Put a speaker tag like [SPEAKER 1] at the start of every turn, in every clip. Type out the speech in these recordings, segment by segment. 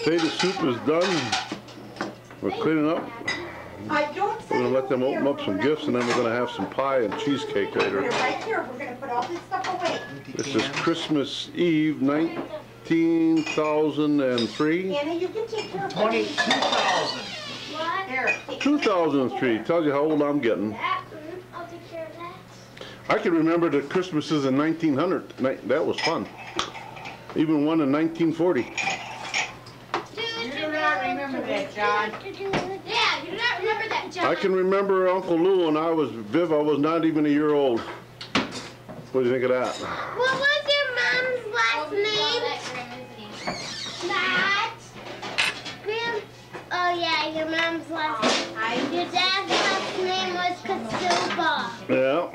[SPEAKER 1] potato soup is done. We're cleaning up. We're going to let them open up some gifts, and then we're going to have some pie and cheesecake later.
[SPEAKER 2] Right here, we're going to put all this stuff away.
[SPEAKER 1] This is Christmas Eve, 19,003.
[SPEAKER 2] Anna, you can take care of
[SPEAKER 3] 22,000.
[SPEAKER 4] What?
[SPEAKER 2] Here.
[SPEAKER 1] 2003. Tells you how old I'm getting.
[SPEAKER 4] I'll take care of that.
[SPEAKER 1] I can remember the Christmases in 1900. That was fun. Even one in 1940.
[SPEAKER 2] You do not remember that, John.
[SPEAKER 4] Yeah, you do not remember that, John.
[SPEAKER 1] I can remember Uncle Lou when I was, Viv, I was not even a year old. What do you think of that?
[SPEAKER 4] What was your mom's last name? That. Grim. Oh yeah, your mom's last name. Your dad's last name was Kasuba.
[SPEAKER 1] Yeah.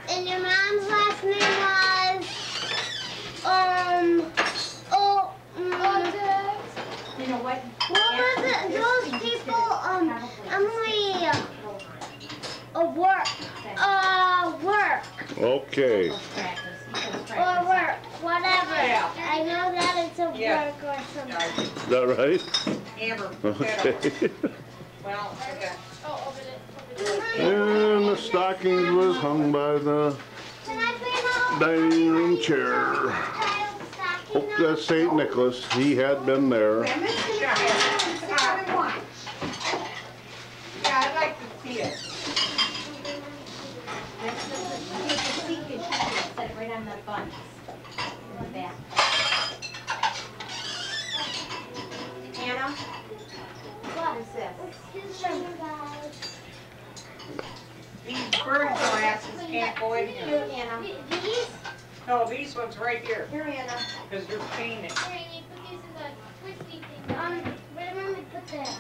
[SPEAKER 4] And your mom's last name was,
[SPEAKER 2] You know what?
[SPEAKER 4] what was it? Those people, Emily, work.
[SPEAKER 1] Okay.
[SPEAKER 4] Or work, whatever.
[SPEAKER 2] Yeah.
[SPEAKER 4] I know that it's a
[SPEAKER 2] Yeah.
[SPEAKER 4] work or something.
[SPEAKER 1] Is that right?
[SPEAKER 2] Amber,
[SPEAKER 1] Okay.
[SPEAKER 2] well, okay.
[SPEAKER 1] And the stockings was hung by the
[SPEAKER 4] Can I bring
[SPEAKER 1] dining room chair. Hope that's St. Nicholas. He had been there.
[SPEAKER 2] Grandma's going to see what we want. Yeah, I'd like to see it.
[SPEAKER 5] Set it right on the buns in the back.
[SPEAKER 2] Anna,
[SPEAKER 4] What?
[SPEAKER 2] what is this?
[SPEAKER 4] Excuse me, guys.
[SPEAKER 2] These bird glasses can't go in
[SPEAKER 4] Here,
[SPEAKER 2] here.
[SPEAKER 4] Anna. These?
[SPEAKER 2] No, these ones right here,
[SPEAKER 4] Here, Anna.
[SPEAKER 2] because they're painted.
[SPEAKER 4] Here, you put these in the twisty thing. Where do we put that?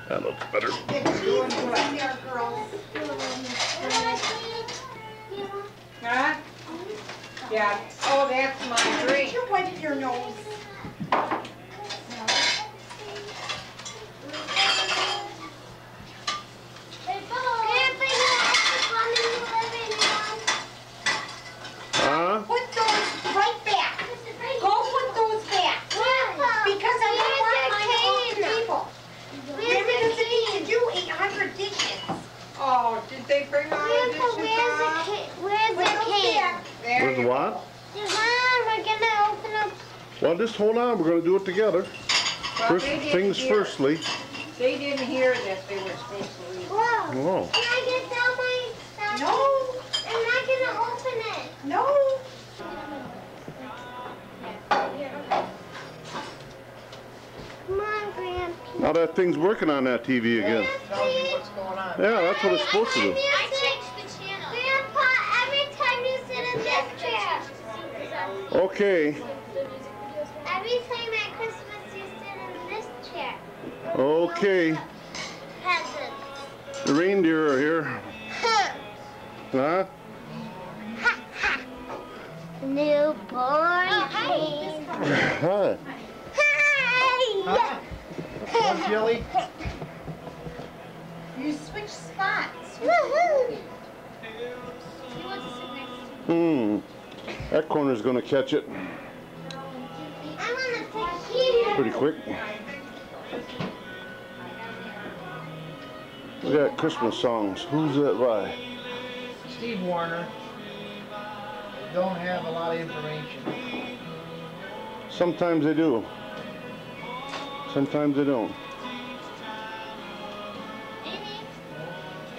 [SPEAKER 1] That looks better.
[SPEAKER 2] The cheese is in there, girls. Huh? Yeah. Oh, that's my drink. You wipe your nose.
[SPEAKER 1] Huh?
[SPEAKER 2] Put those right back. Go put those back. Because I don't want my own people. Grandma doesn't need to do 800 dishes. Oh, did they bring all the dishes off?
[SPEAKER 4] Where's
[SPEAKER 2] Put
[SPEAKER 4] the
[SPEAKER 2] those
[SPEAKER 4] cake?
[SPEAKER 2] back. There
[SPEAKER 1] Where's
[SPEAKER 2] you
[SPEAKER 1] the
[SPEAKER 2] go.
[SPEAKER 1] what?
[SPEAKER 4] We're gonna open up.
[SPEAKER 1] Well, just hold on. We're going to do it together.
[SPEAKER 2] Well,
[SPEAKER 1] First
[SPEAKER 2] they didn't
[SPEAKER 1] things
[SPEAKER 2] hear.
[SPEAKER 1] firstly.
[SPEAKER 2] They didn't hear that they were supposed to leave.
[SPEAKER 4] Whoa.
[SPEAKER 1] Whoa.
[SPEAKER 4] Can I get down my stuff?
[SPEAKER 2] No,
[SPEAKER 4] I'm not gonna open it.
[SPEAKER 2] no.
[SPEAKER 4] Come on, Grandpa.
[SPEAKER 1] Now that thing's working on that TV again.
[SPEAKER 3] Tell me what's going on.
[SPEAKER 1] Yeah, that's what it's supposed to do.
[SPEAKER 4] I changed the channel. Grandpa, every time you sit in this chair.
[SPEAKER 1] Okay.
[SPEAKER 4] Every time at Christmas you sit in this chair.
[SPEAKER 1] Okay.
[SPEAKER 4] Presents.
[SPEAKER 1] The reindeer are here. Huh?
[SPEAKER 4] Newborn king.
[SPEAKER 1] Hi.
[SPEAKER 4] Hi.
[SPEAKER 3] What, Jelly?
[SPEAKER 2] You switch spots.
[SPEAKER 4] Woohoo.
[SPEAKER 1] That corner's going to catch it
[SPEAKER 4] I want to sit here.
[SPEAKER 1] pretty quick. We got Christmas songs. Who's that by?
[SPEAKER 3] Steve Warner. Don't have a lot of information.
[SPEAKER 1] Sometimes they do. Sometimes they don't.
[SPEAKER 4] Amy,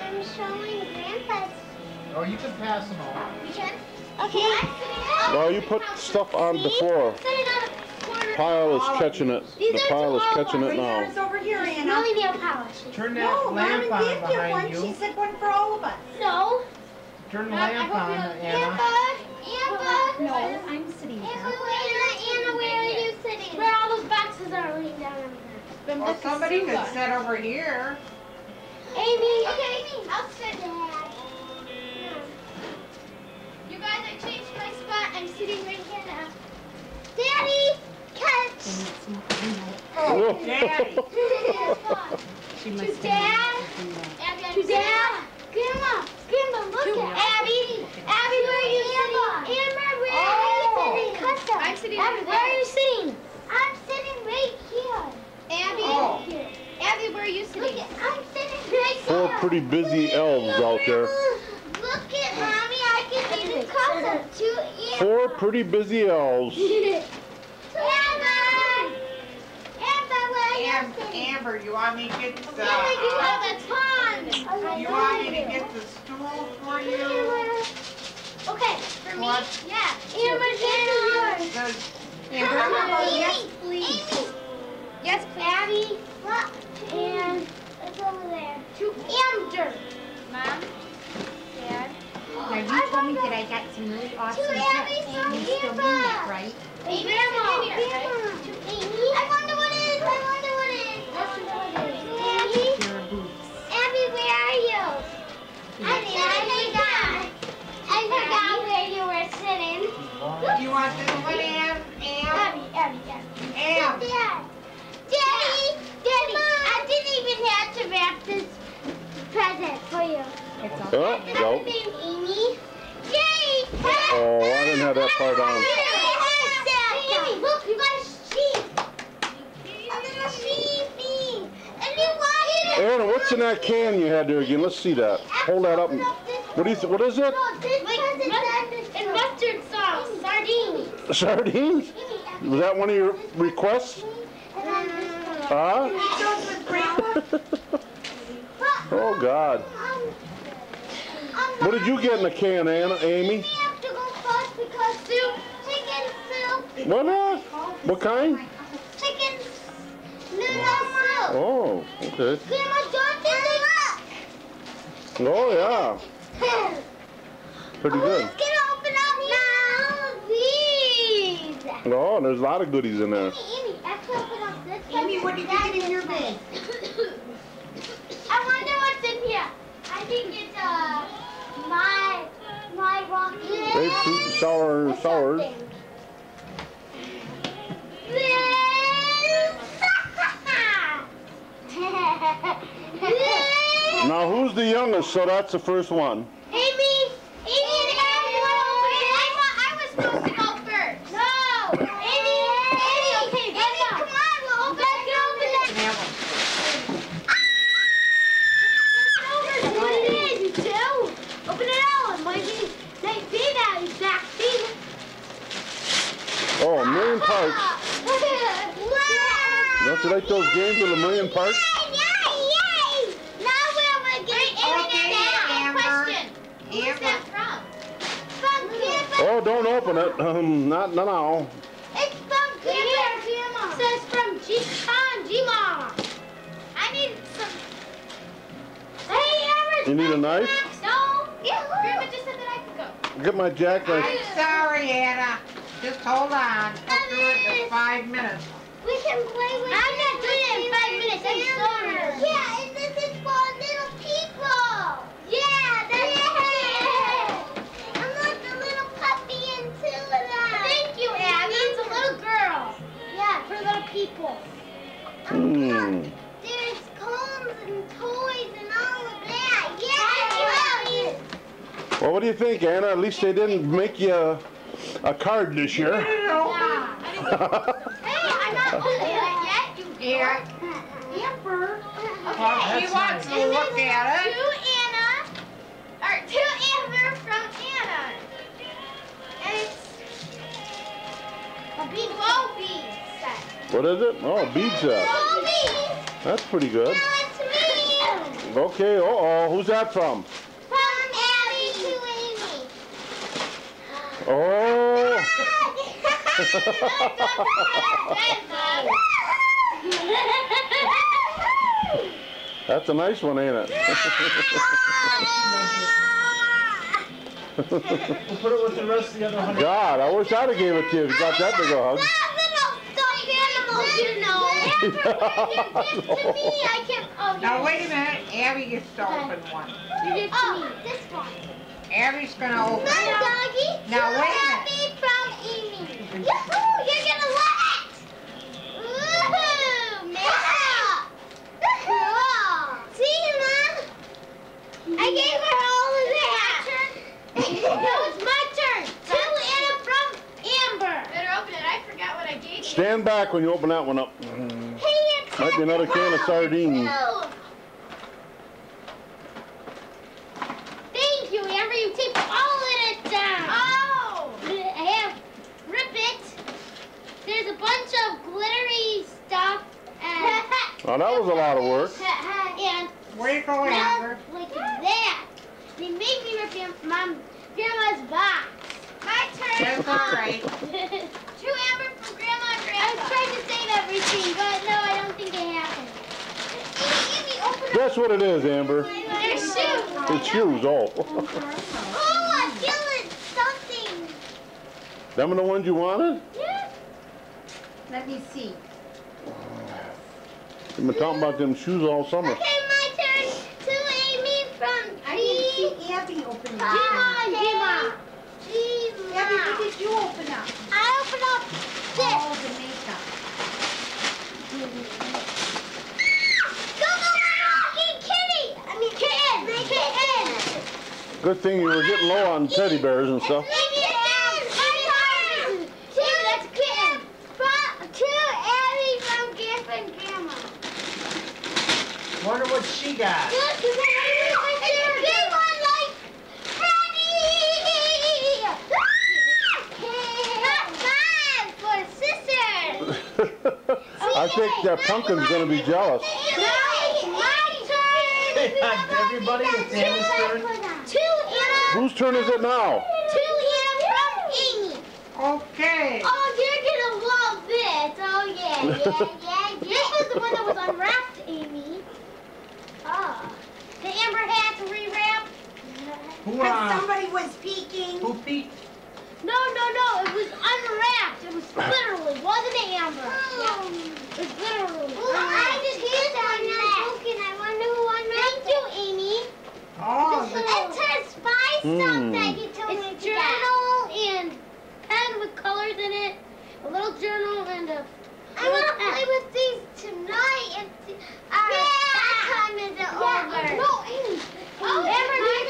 [SPEAKER 4] I'm showing Grandpa's.
[SPEAKER 3] Oh, you can pass them all.
[SPEAKER 4] You can? Okay.
[SPEAKER 1] Well, you put stuff on before.
[SPEAKER 4] Set it on a corner.
[SPEAKER 1] Pile is catching it. The pile is catching it
[SPEAKER 2] Bring
[SPEAKER 1] now.
[SPEAKER 2] yours over here, Anna.
[SPEAKER 4] Really nail polish.
[SPEAKER 3] Turn that
[SPEAKER 2] No, Mom
[SPEAKER 3] lamp
[SPEAKER 2] and
[SPEAKER 3] on
[SPEAKER 2] Dad get
[SPEAKER 3] behind
[SPEAKER 2] one.
[SPEAKER 3] you.
[SPEAKER 2] She said one for all of us.
[SPEAKER 4] No.
[SPEAKER 3] Turn the lamp on, Anna.
[SPEAKER 4] Amber.
[SPEAKER 5] No, I'm sitting here.
[SPEAKER 4] Anna, where are you sitting? Where all those boxes are laying down over there.
[SPEAKER 2] Well, somebody could sit over here.
[SPEAKER 4] Amy. Okay, I'll sit.
[SPEAKER 5] You guys, I changed my spot. I'm sitting right here now.
[SPEAKER 4] Daddy, catch.
[SPEAKER 2] Oh, Daddy.
[SPEAKER 5] She
[SPEAKER 4] To
[SPEAKER 5] must
[SPEAKER 4] Dad. To Dad. Grandma, look at Abby. Abby, where are you sitting? Amber, where are you awesome.
[SPEAKER 5] I'm sitting
[SPEAKER 4] Abby,
[SPEAKER 5] over
[SPEAKER 4] where
[SPEAKER 5] there.
[SPEAKER 4] are you sitting? I'm sitting right here.
[SPEAKER 5] Abby,
[SPEAKER 2] Oh.
[SPEAKER 4] Here.
[SPEAKER 5] Abby, where are you
[SPEAKER 4] Look,
[SPEAKER 5] sitting?
[SPEAKER 4] I'm sitting right
[SPEAKER 1] Four
[SPEAKER 4] here.
[SPEAKER 1] pretty busy elves out there.
[SPEAKER 4] Look at Mommy, I can even cross up to Amber.
[SPEAKER 1] Four pretty busy elves.
[SPEAKER 4] Amber! Amber, where are you sitting?
[SPEAKER 2] Amber, you want me to get
[SPEAKER 4] Amber, you
[SPEAKER 2] the,
[SPEAKER 4] have the pond.
[SPEAKER 2] you want me to get the stool for you?
[SPEAKER 4] Okay,
[SPEAKER 5] For me?
[SPEAKER 2] What?
[SPEAKER 5] Yeah.
[SPEAKER 4] Amber, this is yours.
[SPEAKER 2] The, Amber,
[SPEAKER 4] Yes, please.
[SPEAKER 5] Yes, please.
[SPEAKER 4] Abby, look, and it's over there. To Amber.
[SPEAKER 5] Mom? Dad?
[SPEAKER 6] Now you told me that I got some really awesome
[SPEAKER 4] To Abby
[SPEAKER 6] gifts.
[SPEAKER 4] from
[SPEAKER 6] You still mean that, right?
[SPEAKER 4] Hey, Grandma. To Amy. I wonder what it is. I wonder what it is. Let's see what it is. Abby.
[SPEAKER 6] Your boots.
[SPEAKER 4] Abby, where are you? I forgot. I forgot where you were sitting.
[SPEAKER 2] you want this one, Am?
[SPEAKER 4] Abby.
[SPEAKER 2] Am?
[SPEAKER 4] Dad. Daddy, I didn't even have to wrap this present for you.
[SPEAKER 6] It's all.
[SPEAKER 1] Oh,
[SPEAKER 4] Happy
[SPEAKER 1] no.
[SPEAKER 4] name, Amy. Yay!
[SPEAKER 1] Oh, I didn't have that part on.
[SPEAKER 4] Amy, look, you got a sheep. A little sheepy. And you want it.
[SPEAKER 1] Anna, what's in that can you had there again? Let's see that. Hold that up. What do you? What is it?
[SPEAKER 4] No, this present and mustard sauce. Sardines.
[SPEAKER 1] Sardines? Was that one of your requests? Huh? Oh God. What did you get in the can, Anna? Amy?
[SPEAKER 4] We have to go first because soup, chicken soup,
[SPEAKER 1] What? What kind?
[SPEAKER 4] chicken noodle soup.
[SPEAKER 1] Oh, okay.
[SPEAKER 4] Grandma, don't you
[SPEAKER 1] Oh yeah,
[SPEAKER 4] look?
[SPEAKER 1] pretty good.
[SPEAKER 4] Let's get open up now. These.
[SPEAKER 1] Oh, there's a lot of goodies in there.
[SPEAKER 4] Amy, let's open up this one.
[SPEAKER 2] Amy, what did you get in your bag?
[SPEAKER 4] I wonder what's in here. I think it's my rocky.
[SPEAKER 1] Grapefruit and sours. Now who's the youngest? So that's the first one.
[SPEAKER 4] Amy and Abby want to open it. I was supposed to go first. No, Amy, okay, Amy, come on, we'll open it. What it is, you two? Open it out. It might be nice big out, exact thing.
[SPEAKER 1] Oh, a million parts.
[SPEAKER 4] Wow!
[SPEAKER 1] Don't you like those games with a million parts?
[SPEAKER 4] Yay! Now we're getting
[SPEAKER 2] Okay, Amber.
[SPEAKER 5] Question. Who is
[SPEAKER 2] Amber.
[SPEAKER 5] that from?
[SPEAKER 4] from Grandpa.
[SPEAKER 1] Oh, don't open it. Not now.
[SPEAKER 4] It's from Grandma. It says from G-Mama.
[SPEAKER 5] I need some.
[SPEAKER 4] Hey, Amber.
[SPEAKER 1] You need a knife?
[SPEAKER 5] No.
[SPEAKER 4] Yeah.
[SPEAKER 5] Grandma just said that I could go.
[SPEAKER 1] Get my jackknife.
[SPEAKER 2] I'm sorry, Anna. Just hold on. We'll do it in 5 minutes.
[SPEAKER 4] We can play with I'm not doing it in 5 minutes. I'm sorry. Yeah, and this is for little people. Yeah, that's it. And look, the little puppy and two of them. Thank you, Abby. It's a little girl. Yeah, for little people.
[SPEAKER 1] Hmm.
[SPEAKER 4] There's combs and toys and all of that. Yeah.
[SPEAKER 1] Well, what do you think, Anna? At least they didn't make you a card this year.
[SPEAKER 4] Hey, I'm not opening it yet. You
[SPEAKER 2] Yeah.
[SPEAKER 4] Amber.
[SPEAKER 2] Well, she wants to look at it.
[SPEAKER 4] To Amber from Anna. And it's a bow bead set.
[SPEAKER 1] What is it? Oh, bead set.
[SPEAKER 4] Bow beads.
[SPEAKER 1] That's pretty good.
[SPEAKER 4] Now it's me.
[SPEAKER 1] Okay, uh-oh. Who's that from?
[SPEAKER 4] From Abby to Amy.
[SPEAKER 1] Oh. That's a nice one, ain't it?
[SPEAKER 3] We'll put it with the rest of the other 100.
[SPEAKER 1] God, I wish I'd have gave it to you if you got that big a hug.
[SPEAKER 4] Give it to me. I can. Oh,
[SPEAKER 2] Now, wait a minute. Abby gets to open one.
[SPEAKER 4] You give to me. This one.
[SPEAKER 2] Abby's gonna open it.
[SPEAKER 4] Doggy.
[SPEAKER 2] Now, wait a minute.
[SPEAKER 4] Happy from Amy. Yahoo! You're gonna love it. Woohoo! Makeup. Cool. See, Mom? I gave her all of that. No, it's my turn. To Anna from Amber.
[SPEAKER 5] Better
[SPEAKER 1] stand back when you open that one up. Might be another can of sardines.
[SPEAKER 4] Thank you, Amber. You taped all of it down. Oh! I have rip it. There's a bunch of glittery stuff and
[SPEAKER 1] Oh, that was a lot of work.
[SPEAKER 4] and
[SPEAKER 3] Where you going, Amber?
[SPEAKER 4] like that. They made me rip Grandma's box.
[SPEAKER 5] My turn.
[SPEAKER 3] That's all right.
[SPEAKER 5] 2 Amber from Grandma and
[SPEAKER 4] I
[SPEAKER 5] Grandpa.
[SPEAKER 4] was trying to save everything, but no, I don't think it happened. Amy, open up.
[SPEAKER 1] Guess what it is, Amber?
[SPEAKER 4] Their shoes.
[SPEAKER 1] It's shoes, oh.
[SPEAKER 4] Oh, I feel it. Something.
[SPEAKER 1] Them are the ones you wanted?
[SPEAKER 4] Yeah.
[SPEAKER 6] Let me see.
[SPEAKER 1] You've been talking about them shoes all summer.
[SPEAKER 4] Okay, my turn. To Amy from
[SPEAKER 2] I didn't see Abby open it.
[SPEAKER 4] Gma.
[SPEAKER 2] Abby, what did you open up?
[SPEAKER 4] I open up this.
[SPEAKER 6] All the makeup.
[SPEAKER 4] Go, kitty. I mean, kitten.
[SPEAKER 1] Good thing you were getting low on teddy bears and stuff.
[SPEAKER 4] Maybe it's two, that's a kitten. Two Abby from Grandpa and Grandma.
[SPEAKER 3] Wonder what she got.
[SPEAKER 4] Look, it's a big one like Freddy. For sisters.
[SPEAKER 1] I think that pumpkin's gonna be jealous.
[SPEAKER 3] Everybody, it's Anna's turn.
[SPEAKER 1] Whose turn is it now?
[SPEAKER 4] Two from Amy.
[SPEAKER 3] Okay.
[SPEAKER 4] Oh, you're gonna love this. Oh yeah. This was the one that was unwrapped, Amy. Oh. The Amber had to rewrap.
[SPEAKER 3] Who,
[SPEAKER 2] Because somebody was peeking.
[SPEAKER 3] who peeked?
[SPEAKER 4] No. It was unwrapped. It was literally, wasn't it, Amber? Yeah. It was literally. Well, I just did unwrapped. I wonder who unwrapped. Thank you, Amy.
[SPEAKER 3] Oh,
[SPEAKER 4] It says spy stuff that you told me to get. It's journal and pen with colors in it. A little journal and a. I want to play with these tonight. And that time is over. No, Amy.
[SPEAKER 5] Oh,
[SPEAKER 4] Amber,
[SPEAKER 5] my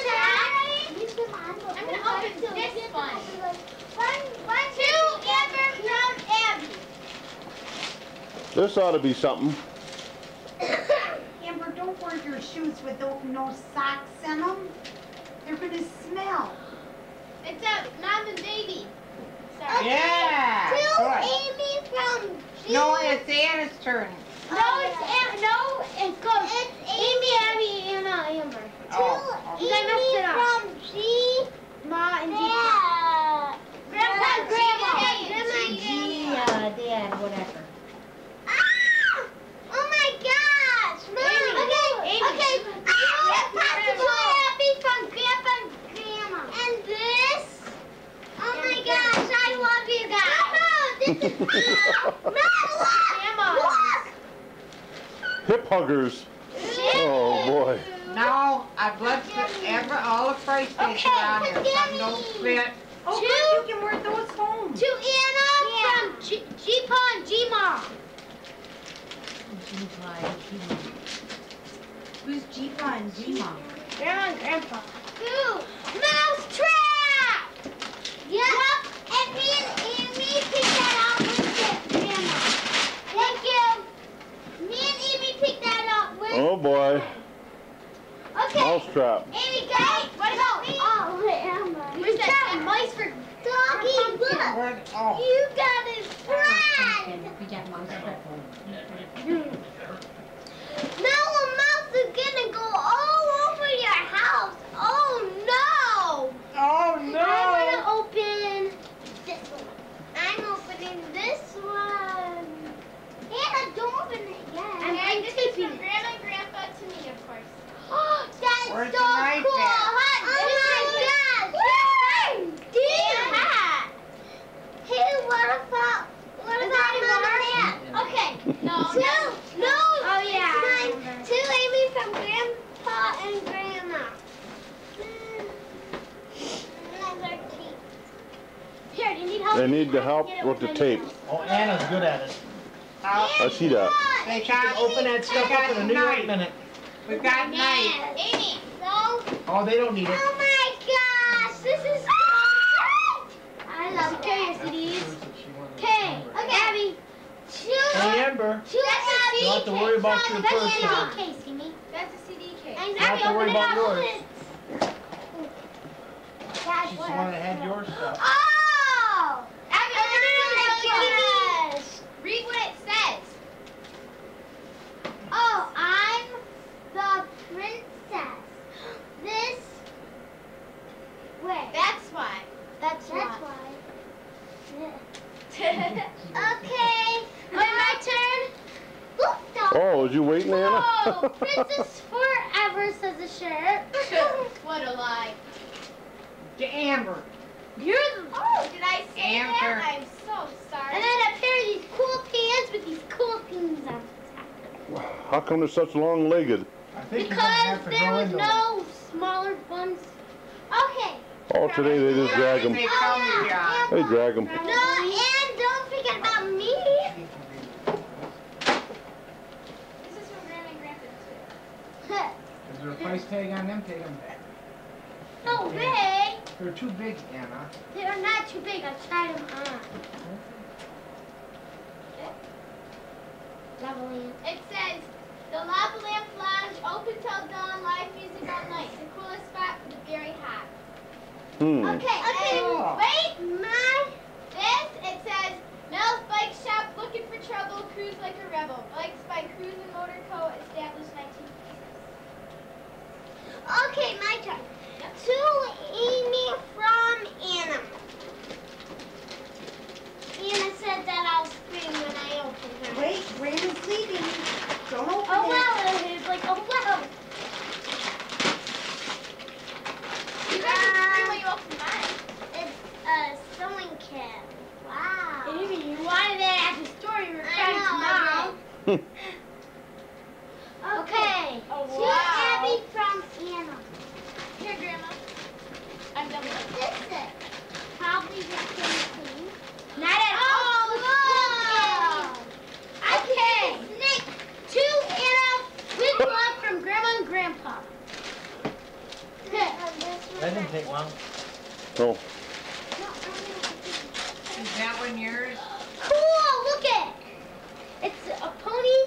[SPEAKER 4] do
[SPEAKER 5] turn.
[SPEAKER 4] I'm
[SPEAKER 5] gonna open this one.
[SPEAKER 4] 2 Amber from Abby.
[SPEAKER 1] This ought to be something.
[SPEAKER 2] Amber, don't wear your shoes with no socks in them. They're going to smell.
[SPEAKER 5] It's a mom and baby. Sorry.
[SPEAKER 3] yeah.
[SPEAKER 4] Two
[SPEAKER 3] Good.
[SPEAKER 4] Amy from G.
[SPEAKER 3] No, it's Anna's turn.
[SPEAKER 4] No, it goes. It's Amy, Abby, Anna, Amber.
[SPEAKER 3] Oh,
[SPEAKER 4] Amy from G. Ma and G. Grandpa and Grandma.
[SPEAKER 6] Dad, whatever.
[SPEAKER 4] Oh my gosh! Mom! Okay. Happy from Grandpa and Grandma. And this? Oh my gosh, I love you guys. No, look!
[SPEAKER 1] Hip huggers. Oh boy.
[SPEAKER 3] Now, I've left all the price tags around here. Some don't fit.
[SPEAKER 2] Oh, good, you can wear those home.
[SPEAKER 4] To Anna from G-Pa and G-Ma.
[SPEAKER 6] Who's G-Pa and G-Ma?
[SPEAKER 4] Grandma and Grandpa. Two. Mouse trap! Yep. And me and Amy picked that up with Grandma. Thank you. Me and Amy picked that up with.
[SPEAKER 1] Oh boy.
[SPEAKER 4] Okay.
[SPEAKER 1] Mousetrap.
[SPEAKER 4] Amy, guys, what about me? Oh, Emma. Where's that mice for doggy? Look.
[SPEAKER 3] Oh.
[SPEAKER 4] You got a friend.
[SPEAKER 6] We got mouse.
[SPEAKER 4] Now a mouse is gonna go all over your house. Oh no!
[SPEAKER 3] Oh,
[SPEAKER 4] I
[SPEAKER 3] no.
[SPEAKER 4] wanna open this one. I'm opening this one. Anna, don't open it yet.
[SPEAKER 5] And
[SPEAKER 4] I'm
[SPEAKER 5] this is
[SPEAKER 4] taping
[SPEAKER 5] from
[SPEAKER 4] it.
[SPEAKER 5] Grandma and Grandpa to me, of course.
[SPEAKER 4] That's
[SPEAKER 3] Where's
[SPEAKER 4] so
[SPEAKER 3] the knife
[SPEAKER 4] cool.
[SPEAKER 3] at?
[SPEAKER 4] Oh my gosh! Dad! Hey, what about Mama Hat? Okay.
[SPEAKER 5] No.
[SPEAKER 4] No. Oh yeah. Mine. To Amy from Grandpa and Grandma. Another tape. Here, do you need help?
[SPEAKER 1] They need the help with the tape.
[SPEAKER 3] Oh, Anna's good at it.
[SPEAKER 1] I see that.
[SPEAKER 3] They can't open that stuff up in a new minute. We've got knife.
[SPEAKER 5] Amy.
[SPEAKER 4] So.
[SPEAKER 3] Oh, they don't need it.
[SPEAKER 4] Oh my gosh, this is so great! I love curiosities. Okay, Abby,
[SPEAKER 3] Amber,
[SPEAKER 4] Two
[SPEAKER 5] That's a
[SPEAKER 4] Abby.
[SPEAKER 3] you don't have to worry about your
[SPEAKER 4] That's
[SPEAKER 3] first
[SPEAKER 4] a
[SPEAKER 3] one.
[SPEAKER 4] CD case, Amy.
[SPEAKER 5] That's a CD case.
[SPEAKER 4] And
[SPEAKER 3] You don't have to worry about yours.
[SPEAKER 4] That's
[SPEAKER 3] She's the one that had your stuff.
[SPEAKER 4] Oh!
[SPEAKER 5] Abby,
[SPEAKER 4] Oh,
[SPEAKER 5] read what it says.
[SPEAKER 4] oh, I'm the princess. This way.
[SPEAKER 5] That's why.
[SPEAKER 4] That's why.
[SPEAKER 5] Okay.
[SPEAKER 4] Okay, my turn. Look, dog.
[SPEAKER 1] Oh, was you waiting, Anna?
[SPEAKER 4] Oh, Princess Forever says a shirt.
[SPEAKER 5] What a lie.
[SPEAKER 3] To Amber.
[SPEAKER 4] You're the...
[SPEAKER 5] Oh, did I say
[SPEAKER 3] Amber.
[SPEAKER 5] that? I'm so sorry.
[SPEAKER 4] And then a pair of these cool pants with these cool things on top.
[SPEAKER 1] How come they're such long-legged?
[SPEAKER 3] I think you're gonna
[SPEAKER 4] Because
[SPEAKER 3] have to
[SPEAKER 4] there
[SPEAKER 3] go
[SPEAKER 4] was
[SPEAKER 3] into
[SPEAKER 4] no smaller ones. Okay.
[SPEAKER 1] Oh, today they just drag them.
[SPEAKER 3] They come to John.
[SPEAKER 1] They drag them.
[SPEAKER 4] No, and don't forget about me.
[SPEAKER 5] This is from Grandma and Grandpa too.
[SPEAKER 3] Is there a price tag on them? Take them back.
[SPEAKER 4] No way.
[SPEAKER 3] They're too big, Anna.
[SPEAKER 4] They're not too big. I tried them on. Lovely.
[SPEAKER 5] It says, the Lava Lamp Lounge, open till dawn, live music all night. The coolest spot for the very hot.
[SPEAKER 1] Hmm.
[SPEAKER 4] Okay.
[SPEAKER 3] Oh.
[SPEAKER 4] Wait, my.
[SPEAKER 5] This, it says, Mel's Bike Shop, looking for trouble, cruise like a rebel. Bikes by Cruise and Motor Co. established 1956.
[SPEAKER 4] Okay, my turn. To Amy from Anna. Anna said that I'll scream when I open her.
[SPEAKER 2] Wait, Brandon's sleeping. Don't open
[SPEAKER 4] Oh
[SPEAKER 2] it.
[SPEAKER 4] wow, it's like oh wow.
[SPEAKER 5] You guys can scream when you open mine.
[SPEAKER 4] It's a sewing kit. Wow.
[SPEAKER 5] Amy, you wanted that at the store, you were trying
[SPEAKER 4] I
[SPEAKER 5] to
[SPEAKER 4] know. Okay.
[SPEAKER 5] Oh,
[SPEAKER 4] To
[SPEAKER 5] wow.
[SPEAKER 4] Abby from Anna.
[SPEAKER 5] Here, Grandma. I'm done with it.
[SPEAKER 4] This is probably the same thing.
[SPEAKER 5] Not at all.
[SPEAKER 4] Oh,
[SPEAKER 5] Whoa. Okay.
[SPEAKER 4] Snake. To Anna with love from Grandma and Grandpa.
[SPEAKER 3] That didn't take long.
[SPEAKER 1] Oh,
[SPEAKER 3] Is that one yours?
[SPEAKER 4] Cool, look it. It's a pony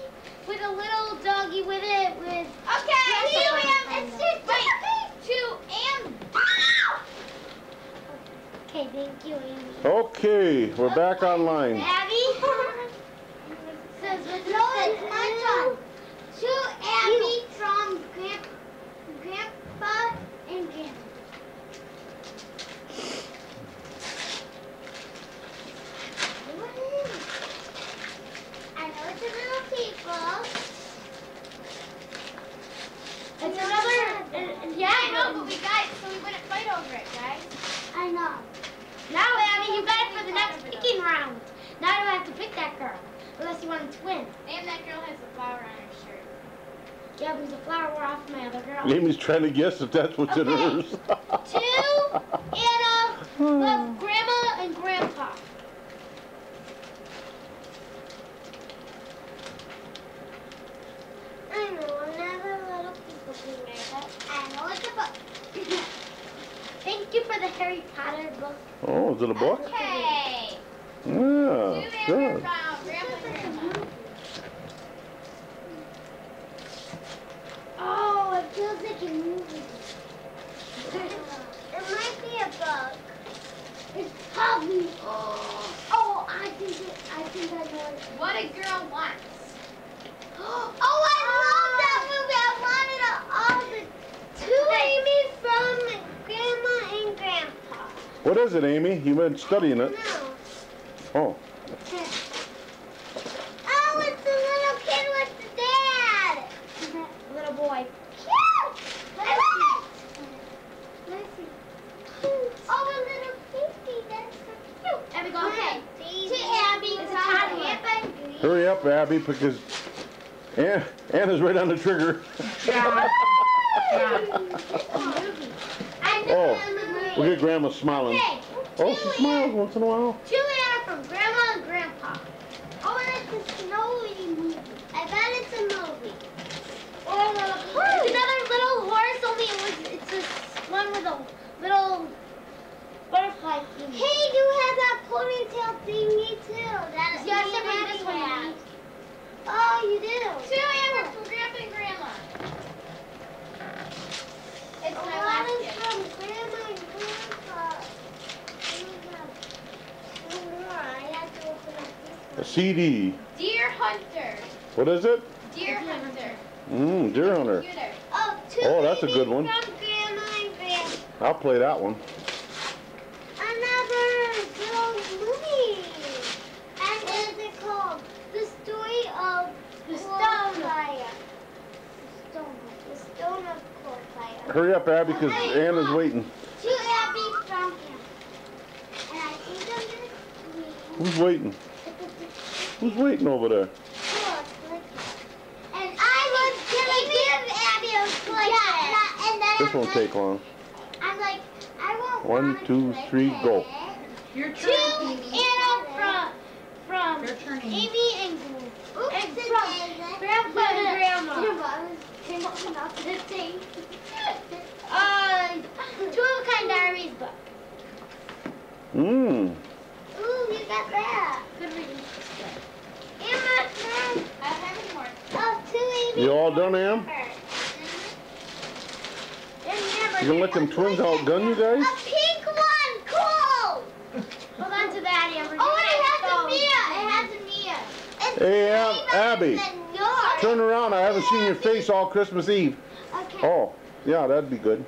[SPEAKER 4] with a little doggy with it with
[SPEAKER 5] Okay.
[SPEAKER 4] Here we
[SPEAKER 5] To
[SPEAKER 4] have- it's just-
[SPEAKER 5] To Am.
[SPEAKER 4] Okay, thank you, Amy.
[SPEAKER 1] okay, we're back online.
[SPEAKER 4] Abby says with no, it's my turn. To Abby from Grandpa and Grandma. I know it's a little people.
[SPEAKER 5] It's another. Yeah, I know, but we got it so we wouldn't fight over it, guys.
[SPEAKER 4] I know. Now, Abby, you got it for the next picking round. Now you have to pick that girl, unless you want to win.
[SPEAKER 5] And that girl has a flower on her shirt.
[SPEAKER 4] Yeah, there's a flower off my other girl.
[SPEAKER 1] Amy's trying to guess if that's what's in
[SPEAKER 4] Okay.
[SPEAKER 1] hers.
[SPEAKER 4] To Anna with Grandma and Grandpa. I know, another little people being made up. I know it's a book. Thank you for the Harry Potter book.
[SPEAKER 1] Oh, is it a book?
[SPEAKER 5] Okay.
[SPEAKER 1] Yeah,
[SPEAKER 5] To
[SPEAKER 1] good.
[SPEAKER 5] Amber from Grandma and Grandma.
[SPEAKER 4] Oh, it feels like a movie. It might be a book. It's probably. Oh, I think I know it.
[SPEAKER 5] What a Girl Wants.
[SPEAKER 4] Oh, I love that movie. I wanted it all the. To Amy from Grandma and Grandpa.
[SPEAKER 1] What is it, Amy? You've been studying it.
[SPEAKER 4] No.
[SPEAKER 1] Oh,
[SPEAKER 4] Oh, it's the little kid with the dad. Little boy. Cute. I love it. Let's see. Oh, a little baby. That's so cute.
[SPEAKER 5] Abby, go ahead.
[SPEAKER 4] To Abby.
[SPEAKER 5] It's a toddler.
[SPEAKER 1] hurry up, Abby, because Anna's right on the trigger.
[SPEAKER 3] Yeah.
[SPEAKER 4] I know
[SPEAKER 1] Oh,
[SPEAKER 4] the movie.
[SPEAKER 1] look at Grandma smiling.
[SPEAKER 4] Okay.
[SPEAKER 1] Oh, she smiles once in a while.
[SPEAKER 4] To Anna from Grandma and Grandpa. Oh, and it's a snowy movie. I bet it's a movie. Or it's another little horse, only it's a one with a little butterfly thing. Hey, you have that ponytail thingy too. That
[SPEAKER 5] Yeah, I said bring this one, Amy.
[SPEAKER 1] CD.
[SPEAKER 5] Deer Hunter.
[SPEAKER 1] What is it?
[SPEAKER 5] Deer Hunter.
[SPEAKER 1] Deer Hunter.
[SPEAKER 5] Computer.
[SPEAKER 1] Oh, that's a good one.
[SPEAKER 4] From Grandma and Grandma.
[SPEAKER 1] I'll play that one.
[SPEAKER 4] Another little movie. And what is it called? The story of
[SPEAKER 5] The
[SPEAKER 4] Coal
[SPEAKER 5] Stone.
[SPEAKER 4] Fire. The Stone of Coal Fire.
[SPEAKER 1] Hurry up, Abby, because Anna's waiting.
[SPEAKER 4] To Abby from him. And I think I'm gonna
[SPEAKER 1] Who's waiting? Who's waiting over there?
[SPEAKER 4] And I was gonna give Abby a click. Yeah, and then
[SPEAKER 1] This won't take long.
[SPEAKER 4] I'm like, I won't.
[SPEAKER 1] 1, 2, 3, go.
[SPEAKER 6] Your
[SPEAKER 4] Two
[SPEAKER 6] turn.
[SPEAKER 4] from
[SPEAKER 6] Your turn.
[SPEAKER 4] Amy and Grandpa and Grandma. Two-of-a-kind diaries book.
[SPEAKER 1] Mmm.
[SPEAKER 4] Ooh, you got that.
[SPEAKER 5] Good reading.
[SPEAKER 4] Emma,
[SPEAKER 5] I don't have any more.
[SPEAKER 4] oh, two Amy.
[SPEAKER 1] You all done, Am? You gonna let them twins outgun you guys?
[SPEAKER 4] A pink one, cool.
[SPEAKER 5] Hold on to that, Amber.
[SPEAKER 4] Oh, and it has a Mia. It has a Mia. It's
[SPEAKER 1] Hey,
[SPEAKER 4] way
[SPEAKER 1] Abby.
[SPEAKER 4] better than yours.
[SPEAKER 1] Turn around. I haven't seen your face all Christmas Eve.
[SPEAKER 4] Okay.
[SPEAKER 1] Oh, yeah, that'd be good.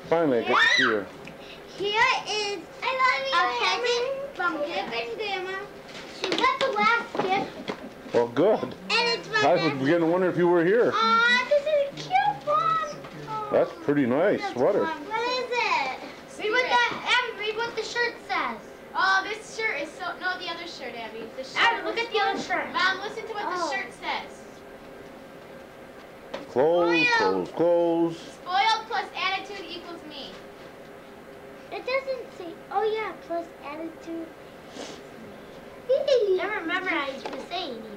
[SPEAKER 1] Finally, I get to see her.
[SPEAKER 4] Here is a present from Grandpa and Grandma. She got the last gift,
[SPEAKER 1] Well, good.
[SPEAKER 4] and it's my
[SPEAKER 1] I was
[SPEAKER 4] best.
[SPEAKER 1] beginning to wonder if you were here.
[SPEAKER 4] This is a cute one.
[SPEAKER 1] That's pretty nice sweater.
[SPEAKER 4] What is it?
[SPEAKER 5] Secret.
[SPEAKER 4] Read what the shirt says.
[SPEAKER 5] Oh, this shirt is so. No, the other shirt, Abby. The shirt.
[SPEAKER 4] Abby, look at the other shirt.
[SPEAKER 5] Mom, listen to what
[SPEAKER 4] Oh.
[SPEAKER 5] the shirt says.
[SPEAKER 1] Clothes, clothes, clothes.
[SPEAKER 5] Spoiled plus attitude equals me.
[SPEAKER 4] It doesn't say. Oh yeah, plus attitude. Never memorized the saying even.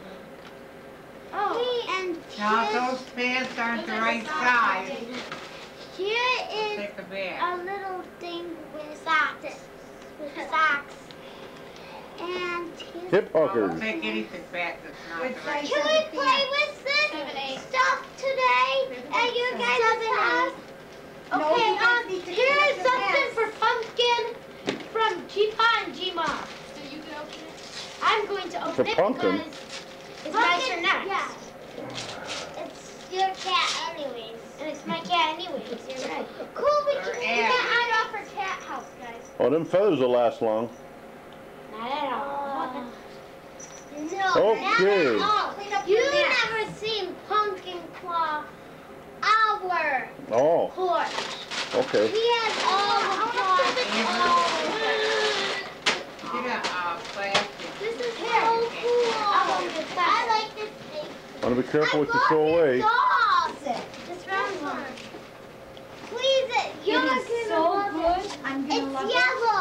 [SPEAKER 4] Oh, and
[SPEAKER 6] Now, if those pants aren't the right size,
[SPEAKER 4] here is
[SPEAKER 6] take them back.
[SPEAKER 4] a little thing with socks. And here's
[SPEAKER 1] Hip huggers.
[SPEAKER 6] Don't take anything back that's not the right
[SPEAKER 4] Can we play with this
[SPEAKER 5] 7, 8.
[SPEAKER 4] stuff today at your guys' house?
[SPEAKER 2] No,
[SPEAKER 4] Okay,
[SPEAKER 2] you guys need to
[SPEAKER 4] here
[SPEAKER 2] do
[SPEAKER 4] is
[SPEAKER 2] the
[SPEAKER 4] something
[SPEAKER 2] best.
[SPEAKER 4] for Pumpkin from G-Pa and G-Ma.
[SPEAKER 5] So you can open it.
[SPEAKER 4] I'm going to open
[SPEAKER 1] For
[SPEAKER 4] it
[SPEAKER 1] Pumpkin?
[SPEAKER 4] because it's my turn next. Yeah. It's your cat anyways. And it's my cat anyways, you're right. Cool, we
[SPEAKER 6] Or
[SPEAKER 4] got
[SPEAKER 6] Abby.
[SPEAKER 4] out off our cat house, guys.
[SPEAKER 1] Oh, them feathers will last long.
[SPEAKER 4] Not at all. No,
[SPEAKER 1] Okay.
[SPEAKER 4] not at all. You've never seen Pumpkin Claw, our
[SPEAKER 1] Oh,
[SPEAKER 4] horse.
[SPEAKER 1] okay.
[SPEAKER 4] He has all the claws.
[SPEAKER 6] Get a plastic.
[SPEAKER 4] This is so cool. I like this thing.
[SPEAKER 1] Want to be careful what you throw away.
[SPEAKER 4] This round one. Please, you're
[SPEAKER 6] It is
[SPEAKER 4] gonna
[SPEAKER 6] so
[SPEAKER 4] love
[SPEAKER 6] good.
[SPEAKER 4] it.
[SPEAKER 6] I'm gonna
[SPEAKER 4] It's
[SPEAKER 6] love it.
[SPEAKER 4] yellow.